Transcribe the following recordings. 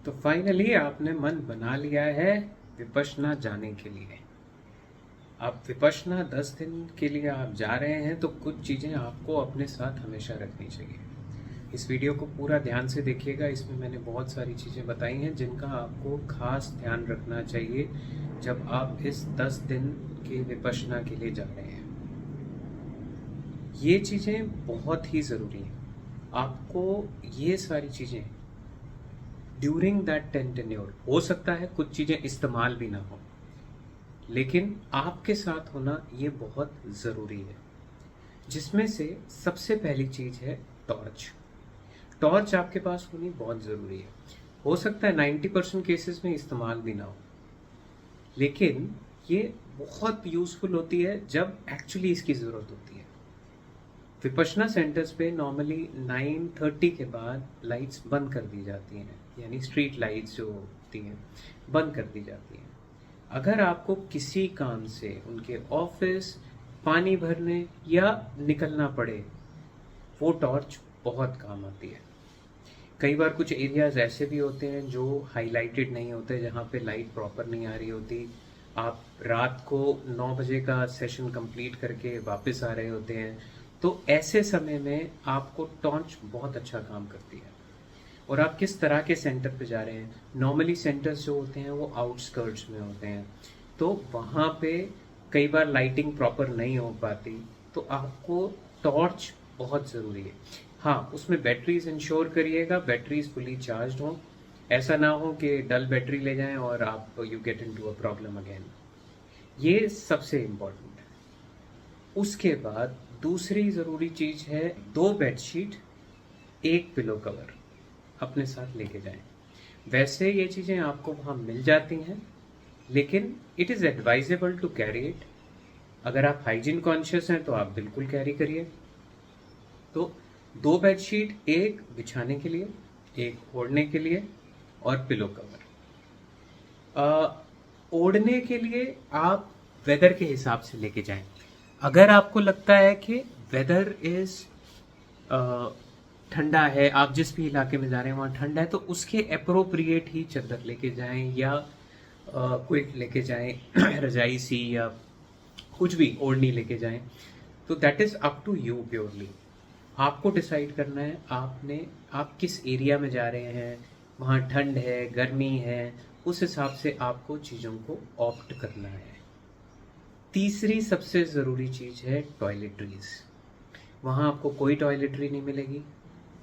तो फाइनली आपने मन बना लिया है विपश्यना जाने के लिए। आप विपश्यना 10 दिन के लिए आप जा रहे हैं तो कुछ चीज़ें आपको अपने साथ हमेशा रखनी चाहिए। इस वीडियो को पूरा ध्यान से देखिएगा, इसमें मैंने बहुत सारी चीज़ें बताई हैं जिनका आपको खास ध्यान रखना चाहिए जब आप इस 10 दिन के विपश्यना के लिए जा रहे हैं। ये चीज़ें बहुत ही ज़रूरी हैं। आपको ये सारी चीज़ें ड्यूरिंग दैट टेन्योर, हो सकता है कुछ चीज़ें इस्तेमाल भी ना हो, लेकिन आपके साथ होना ये बहुत ज़रूरी है। जिसमें से सबसे पहली चीज़ है टॉर्च। टॉर्च आपके पास होनी बहुत ज़रूरी है। हो सकता है 90% केसेस में इस्तेमाल भी ना हो, लेकिन ये बहुत यूज़फुल होती है जब एक्चुअली इसकी ज़रूरत होती है। विपश्यना सेंटर्स पे नॉर्मली 9:30 के बाद लाइट्स बंद कर दी जाती हैं, यानी स्ट्रीट लाइट्स जो होती हैं बंद कर दी जाती हैं। अगर आपको किसी काम से उनके ऑफिस, पानी भरने या निकलना पड़े, वो टॉर्च बहुत काम आती है। कई बार कुछ एरियाज ऐसे भी होते हैं जो हाईलाइटेड नहीं होते, जहाँ पे लाइट प्रॉपर नहीं आ रही होती। आप रात को 9 बजे का सेशन कंप्लीट करके वापस आ रहे होते हैं, तो ऐसे समय में आपको टॉर्च बहुत अच्छा काम करती है। और आप किस तरह के सेंटर पे जा रहे हैं, नॉर्मली सेंटर्स जो होते हैं वो आउटस्कर्ट्स में होते हैं, तो वहाँ पे कई बार लाइटिंग प्रॉपर नहीं हो पाती, तो आपको टॉर्च बहुत ज़रूरी है। हाँ, उसमें बैटरीज इंश्योर करिएगा, बैटरीज फुली चार्ज हों। ऐसा ना हो कि डल बैटरी ले जाएं और आप you get into a problem again. ये सबसे इम्पोर्टेंट है। उसके बाद दूसरी ज़रूरी चीज़ है 2 बेडशीट, 1 पिलो कवर अपने साथ लेके जाएं। वैसे ये चीज़ें आपको वहाँ मिल जाती हैं, लेकिन it is advisable to carry it. अगर आप हाइजीन कॉन्शियस हैं तो आप बिल्कुल कैरी करिए। तो 2 बेडशीट, 1 बिछाने के लिए, 1 ओढ़ने के लिए और पिलो कवर। ओढ़ने के लिए आप वेदर के हिसाब से लेके जाएं। अगर आपको लगता है कि वेदर इज ठंडा है, आप जिस भी इलाके में जा रहे हैं वहाँ ठंडा है, तो उसके अप्रोप्रिएट ही चादर लेके जाएं या क्विल्ट लेके जाएं, रजाई सी या कुछ भी ओढ़नी लेके जाएं। तो that is up to you purely. आपको डिसाइड करना है आप किस एरिया में जा रहे हैं, वहाँ ठंड है, गर्मी है, उस हिसाब से आपको चीज़ों को ऑप्ट करना है। तीसरी सबसे ज़रूरी चीज़ है टॉयलेटरीज। वहाँ आपको कोई टॉयलेटरी नहीं मिलेगी,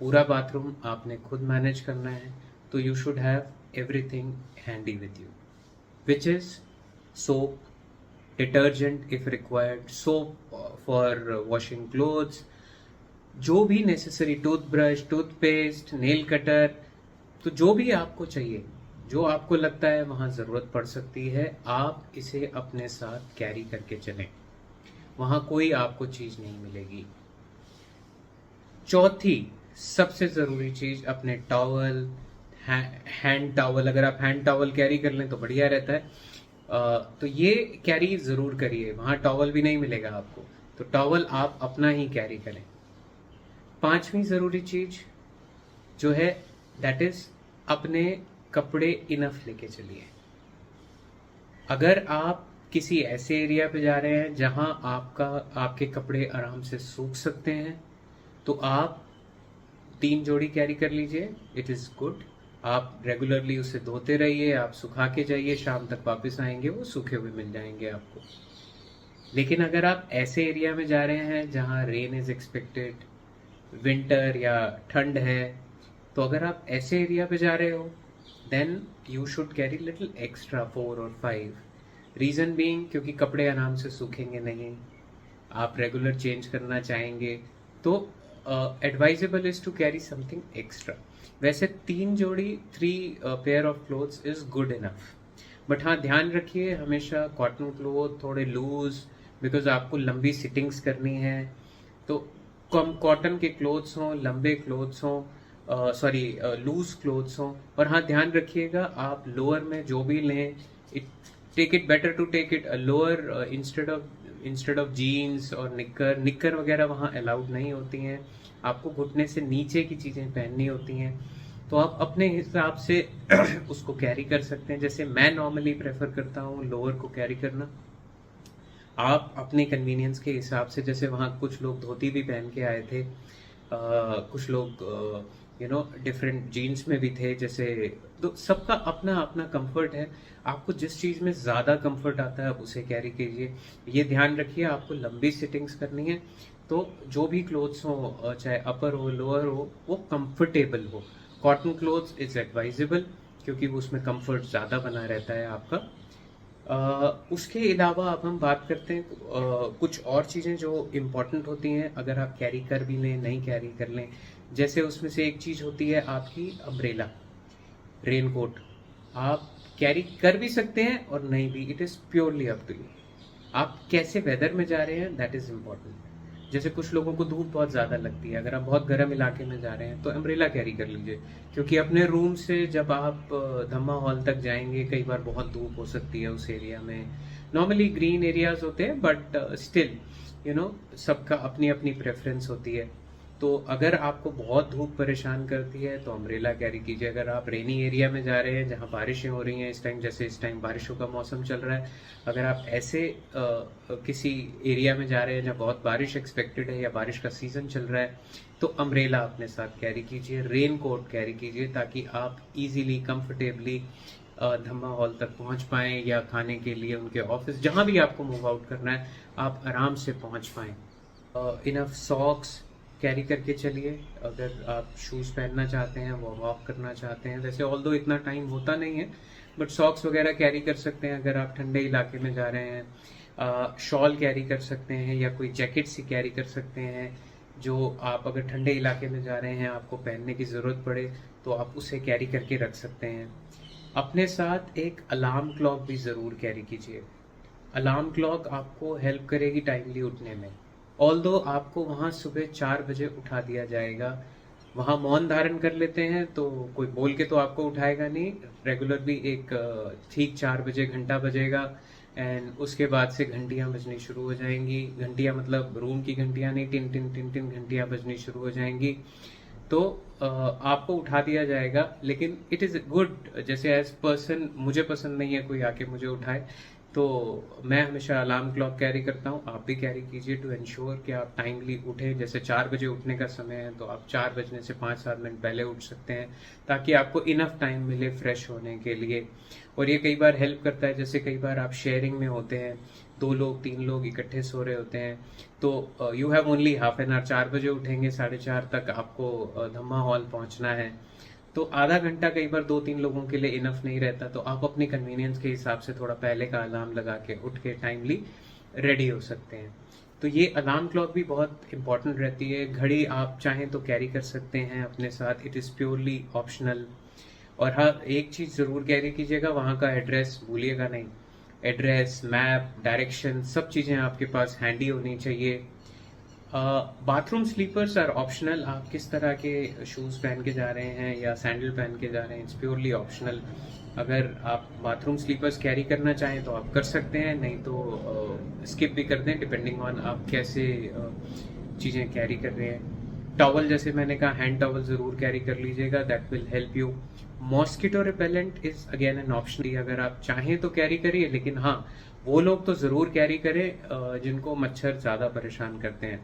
पूरा बाथरूम आपने खुद मैनेज करना है। तो you should have everything handy with you, which is soap, detergent if required, soap for washing clothes, जो भी necessary, toothbrush, toothpaste, nail cutter, तो जो भी आपको चाहिए, जो आपको लगता है वहाँ ज़रूरत पड़ सकती है, आप इसे अपने साथ कैरी करके चलें। वहाँ कोई आपको चीज़ नहीं मिलेगी। चौथी सबसे ज़रूरी चीज़, अपने टॉवल, हैंड टॉवल, अगर आप हैंड टॉवल कैरी कर लें तो बढ़िया रहता है। तो ये कैरी ज़रूर करिए, वहाँ टॉवल भी नहीं मिलेगा आपको, तो टॉवल आप अपना ही कैरी करें। पांचवी ज़रूरी चीज़ जो है दैट इज़ अपने कपड़े इनफ लेके चलिए। अगर आप किसी ऐसे एरिया पे जा रहे हैं जहां आपके कपड़े आराम से सूख सकते हैं, तो आप 3 जोड़ी कैरी कर लीजिए, इट इज़ गुड। आप रेगुलरली उसे धोते रहिए, आप सुखा के जाइए, शाम तक वापस आएंगे वो सूखे हुए मिल जाएंगे आपको। लेकिन अगर आप ऐसे एरिया में जा रहे हैं जहां रेन इज़ एक्सपेक्टेड, विंटर या ठंड है, तो अगर आप ऐसे एरिया पे जा रहे हो then you should carry little extra 4 और 5। रीज़न बीइंग क्योंकि कपड़े आराम से सूखेंगे नहीं, आप रेगुलर चेंज करना चाहेंगे, तो advisable is to carry something extra. वैसे 3 जोड़ी, 3 pair of clothes is good enough. But हाँ, ध्यान रखिए हमेशा कॉटन क्लोथ थोड़े लूज, बिकॉज आपको लंबी सिटिंग्स करनी है, तो कम कॉटन के क्लोथ्स हों, लंबे क्लोथ्स हों, सॉरी लूज क्लोथ्स हों। और हाँ, ध्यान रखिएगा आप लोअर में जो भी लें, take it better to take it lower instead of jeans और निक्कर वगैरह वहाँ अलाउड नहीं होती हैं। आपको घुटने से नीचे की चीज़ें पहननी होती हैं। तो आप अपने हिसाब से उसको कैरी कर सकते हैं। जैसे मैं नॉर्मली प्रेफर करता हूँ लोअर को कैरी करना। आप अपने कन्वीनियंस के हिसाब से, जैसे वहाँ कुछ लोग धोती भी पहन के आए थे, कुछ लोग डिफरेंट जीन्स में भी थे, जैसे, तो सबका अपना अपना कंफर्ट है। आपको जिस चीज़ में ज़्यादा कंफर्ट आता है आप उसे कैरी कीजिए। ये ध्यान रखिए आपको लंबी सिटिंग्स करनी है, तो जो भी क्लोथ्स हो, चाहे अपर हो लोअर हो, वो कंफर्टेबल हो। कॉटन क्लोथ्स इज एडवाइजेबल, क्योंकि वो उसमें कंफर्ट ज़्यादा बना रहता है आपका। उसके अलावा अब हम बात करते हैं कुछ और चीज़ें जो इम्पोर्टेंट होती हैं, अगर आप कैरी कर भी लें नहीं कैरी कर लें। जैसे उसमें से एक चीज़ होती है आपकी अम्ब्रेला, रेनकोट। आप कैरी कर भी सकते हैं और नहीं भी, it is purely up to you. आप कैसे वेदर में जा रहे हैं, दैट इज़ इम्पोर्टेंट। जैसे कुछ लोगों को धूप बहुत ज़्यादा लगती है, अगर आप बहुत गर्म इलाके में जा रहे हैं तो अम्ब्रेला कैरी कर लीजिए, क्योंकि अपने रूम से जब आप धम्मा हॉल तक जाएंगे कई बार बहुत धूप हो सकती है उस एरिया में। नॉर्मली ग्रीन एरियाज होते हैं, बट स्टिल सबका अपनी अपनी प्रेफरेंस होती है। तो अगर आपको बहुत धूप परेशान करती है तो अम्ब्रेला कैरी कीजिए। अगर आप रेनी एरिया में जा रहे हैं जहाँ बारिशें हो रही हैं इस टाइम, जैसे इस टाइम बारिशों का मौसम चल रहा है, अगर आप ऐसे किसी एरिया में जा रहे हैं जहाँ बहुत बारिश एक्सपेक्टेड है या बारिश का सीजन चल रहा है, तो अम्ब्रेला अपने साथ कैरी कीजिए, रेन कोट कैरी कीजिए, ताकि आप इजीली कंफर्टेबली धम्मा हॉल तक पहुंच पाएं, या खाने के लिए उनके ऑफिस, जहां भी आपको मूव आउट करना है आप आराम से पहुंच पाएं। इनफ सॉक्स कैरी करके चलिए, अगर आप शूज़ पहनना चाहते हैं, वो वॉक करना चाहते हैं। वैसे ऑल्दो इतना टाइम होता नहीं है, बट सॉक्स वगैरह कैरी कर सकते हैं अगर आप ठंडे इलाके में जा रहे हैं। शॉल कैरी कर सकते हैं, या कोई जैकेट सी कैरी कर सकते हैं, जो आप अगर ठंडे इलाके में जा रहे हैं आपको पहनने की ज़रूरत पड़े तो आप उसे कैरी करके रख सकते हैं। अपने साथ एक अलार्म क्लॉक भी ज़रूर कैरी कीजिए। अलार्म क्लॉक आपको हेल्प करेगी टाइमली उठने में। ऑल्दो आपको वहाँ सुबह 4 बजे उठा दिया जाएगा, वहाँ मौन धारण कर लेते हैं तो कोई बोल के तो आपको उठाएगा नहीं। रेगुलर भी एक ठीक 4 बजे घंटा बजेगा, एंड उसके बाद से घंटियाँ बजनी शुरू हो जाएंगी। घंटियाँ मतलब रूम की घंटियाँ नहीं, टिन टिन टिन टिन घंटियाँ बजनी शुरू हो जाएंगी। तो आपको उठा दिया जाएगा, लेकिन इट इज़ गुड। जैसे एज पर्सन मुझे पसंद नहीं है कोई आके मुझे उठाए, तो मैं हमेशा अलार्म क्लॉक कैरी करता हूँ। आप भी कैरी कीजिए टू इंश्योर कि आप टाइमली उठें। जैसे 4 बजे उठने का समय है तो आप 4 बजने से 5-7 मिनट पहले उठ सकते हैं, ताकि आपको इनफ टाइम मिले फ्रेश होने के लिए। और ये कई बार हेल्प करता है, जैसे कई बार आप शेयरिंग में होते हैं, 2 लोग 3 लोग इकट्ठे सो रहे होते हैं, तो you have only half an hour. 4 बजे उठेंगे, 4:30 तक आपको धम्मा हॉल पहुंचना है, तो आधा घंटा कई बार 2-3 लोगों के लिए इनफ नहीं रहता। तो आप अपनी कन्वीनियंस के हिसाब से थोड़ा पहले का अलार्म लगा के उठ के टाइमली रेडी हो सकते हैं। तो ये अलार्म क्लॉक भी बहुत इंपॉर्टेंट रहती है। घड़ी आप चाहें तो कैरी कर सकते हैं अपने साथ, इट इज़ प्योरली ऑप्शनल। और हाँ, एक चीज़ ज़रूर कैरी कीजिएगा, वहाँ का एड्रेस भूलिएगा नहीं। एड्रेस, मैप, डायरेक्शन, सब चीज़ें आपके पास हैंडी होनी चाहिए। Bathroom slippers are optional. आप किस तरह के शूज़ पहन के जा रहे हैं या सैंडल पहन के जा रहे हैं, इट्स प्योरली ऑप्शनल। अगर आप बाथरूम स्लीपर्स कैरी करना चाहें तो आप कर सकते हैं, नहीं तो स्किप भी कर दें, डिपेंडिंग ऑन आप कैसे चीज़ें कैरी कर रहे हैं। टॉवल, जैसे मैंने कहा, हैंड टॉवल ज़रूर कैरी कर लीजिएगा, that will help you. Mosquito repellent is again an option, अगर आप चाहें तो कैरी करिए, लेकिन हाँ, वो लोग तो ज़रूर कैरी करें जिनको मच्छर ज़्यादा परेशान करते हैं।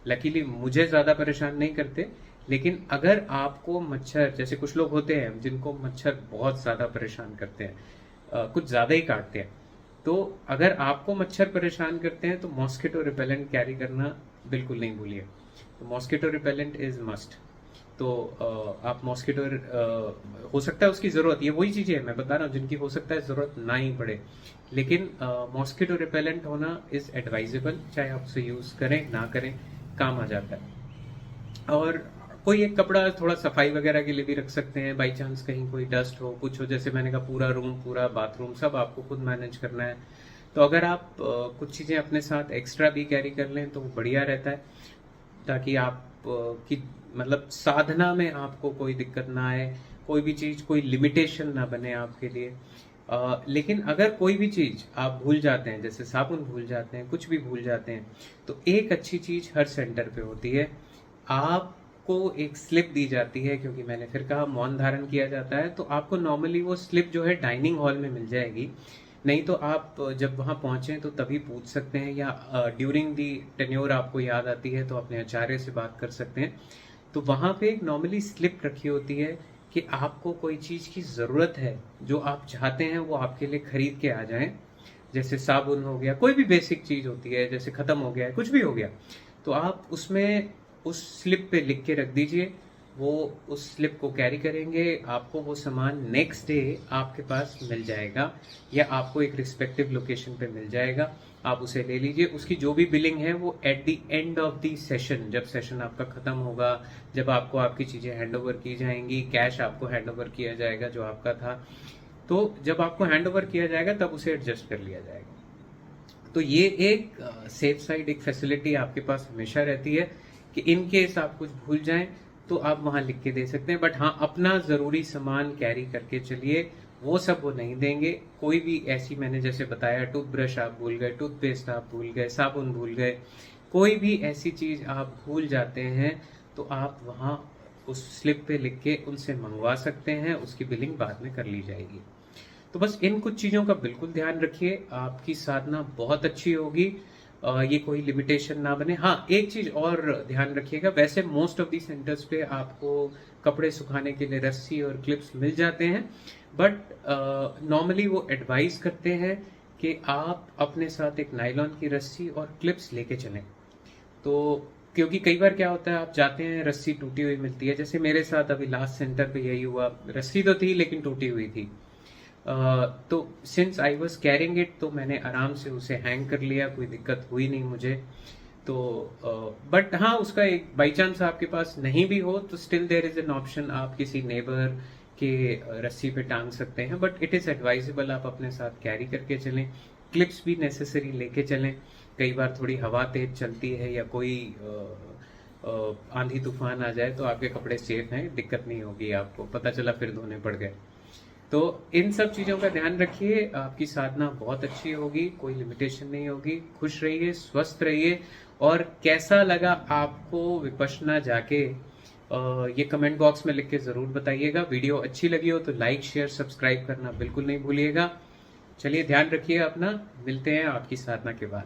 लकीली मुझे ज़्यादा परेशान नहीं करते, लेकिन अगर आपको मच्छर, जैसे कुछ लोग होते हैं जिनको मच्छर बहुत ज़्यादा परेशान करते हैं, कुछ ज़्यादा ही काटते हैं, तो अगर आपको मच्छर परेशान करते हैं तो मॉस्किटो रिपेलेंट कैरी करना बिल्कुल नहीं भूलिए। तो मॉस्किटो रिपेलेंट इज़ मस्ट। तो आप मॉस्किटो, हो सकता है उसकी ज़रूरत, ये वही चीज़ें मैं बता रहा हूँ जिनकी हो सकता है ज़रूरत ना ही पड़े, लेकिन मॉस्किटो रिपेलेंट होना इज़ एडवाइजेबल। चाहे आप उसे यूज़ करें ना करें, काम आ जाता है। और कोई एक कपड़ा थोड़ा सफाई वगैरह के लिए भी रख सकते हैं, बाई चांस कहीं कोई डस्ट हो, कुछ हो। जैसे मैंने कहा, पूरा रूम, पूरा बाथरूम सब आपको खुद मैनेज करना है, तो अगर आप कुछ चीज़ें अपने साथ एक्स्ट्रा भी कैरी कर लें तो बढ़िया रहता है, ताकि आप की मतलब साधना में आपको कोई दिक्कत ना आए, कोई भी चीज़, कोई लिमिटेशन ना बने आपके लिए। लेकिन अगर कोई भी चीज़ आप भूल जाते हैं, जैसे साबुन भूल जाते हैं, कुछ भी भूल जाते हैं, तो एक अच्छी चीज़ हर सेंटर पे होती है, आप आपको एक स्लिप दी जाती है, क्योंकि मैंने फिर कहा मौन धारण किया जाता है, तो आपको नॉर्मली वो स्लिप जो है डाइनिंग हॉल में मिल जाएगी। नहीं तो आप जब वहाँ पहुँचें तो तभी पूछ सकते हैं, या ड्यूरिंग दी टेन्योर आपको याद आती है तो अपने आचार्य से बात कर सकते हैं। तो वहाँ पे एक नॉर्मली स्लिप रखी होती है कि आपको कोई चीज़ की ज़रूरत है, जो आप चाहते हैं वो आपके लिए खरीद के आ जाएं। जैसे साबुन हो गया, कोई भी बेसिक चीज़ होती है, जैसे ख़त्म हो गया है, कुछ भी हो गया, तो आप उसमें उस स्लिप पे लिख के रख दीजिए। वो उस स्लिप को कैरी करेंगे, आपको वो सामान नेक्स्ट डे आपके पास मिल जाएगा, या आपको एक रिस्पेक्टिव लोकेशन पे मिल जाएगा। आप उसे ले लीजिए। उसकी जो भी बिलिंग है वो at the end of the session, जब सेशन आपका खत्म होगा, जब आपको आपकी चीज़ें हैंड ओवर की जाएंगी, कैश आपको हैंड ओवर किया जाएगा जो आपका था, तो जब आपको हैंड ओवर किया जाएगा तब उसे एडजस्ट कर लिया जाएगा। तो ये एक सेफ साइड एक फैसिलिटी आपके पास हमेशा रहती है कि इन केस आप कुछ भूल जाएं तो आप वहां लिख के दे सकते हैं। बट हाँ, अपना ज़रूरी सामान कैरी करके चलिए, वो सब वो नहीं देंगे। कोई भी ऐसी, मैंने जैसे बताया, टूथब्रश आप भूल गए, टूथपेस्ट आप भूल गए, साबुन भूल गए, कोई भी ऐसी चीज़ आप भूल जाते हैं तो आप वहाँ उस स्लिप पे लिख के उनसे मंगवा सकते हैं, उसकी बिलिंग बाद में कर ली जाएगी। तो बस इन कुछ चीज़ों का बिल्कुल ध्यान रखिए, आपकी साधना बहुत अच्छी होगी। ये कोई लिमिटेशन ना बने। हाँ, एक चीज़ और ध्यान रखिएगा, वैसे मोस्ट ऑफ दी सेंटर्स पे आपको कपड़े सुखाने के लिए रस्सी और क्लिप्स मिल जाते हैं, बट नॉर्मली वो एडवाइस करते हैं कि आप अपने साथ एक नायलॉन की रस्सी और क्लिप्स लेके चलें। तो क्योंकि कई बार क्या होता है, आप जाते हैं, रस्सी टूटी हुई मिलती है, जैसे मेरे साथ अभी लास्ट सेंटर पे यही हुआ, रस्सी तो थी लेकिन टूटी हुई थी। तो since I was carrying it, तो मैंने आराम से उसे हैंग कर लिया, कोई दिक्कत हुई नहीं मुझे। तो बट हाँ, उसका एक बाई चांस आपके पास नहीं भी हो तो still there is an option, आप किसी नेबर के रस्सी पे टांग सकते हैं, बट इट इज़ एडवाइजेबल आप अपने साथ कैरी करके चलें। क्लिप्स भी नेसेसरी लेके चलें, कई बार थोड़ी हवा तेज चलती है या कोई आंधी तूफान आ जाए तो आपके कपड़े सेफ हैं, दिक्कत नहीं होगी आपको, पता चला फिर धोने पड़ गए। तो इन सब चीज़ों का ध्यान रखिए, आपकी साधना बहुत अच्छी होगी, कोई लिमिटेशन नहीं होगी। खुश रहिए, स्वस्थ रहिए। और कैसा लगा आपको विपश्यना जाके, ये कमेंट बॉक्स में लिख के ज़रूर बताइएगा। वीडियो अच्छी लगी हो तो लाइक, शेयर, सब्सक्राइब करना बिल्कुल नहीं भूलिएगा। चलिए, ध्यान रखिए अपना, मिलते हैं आपकी साधना के बाद।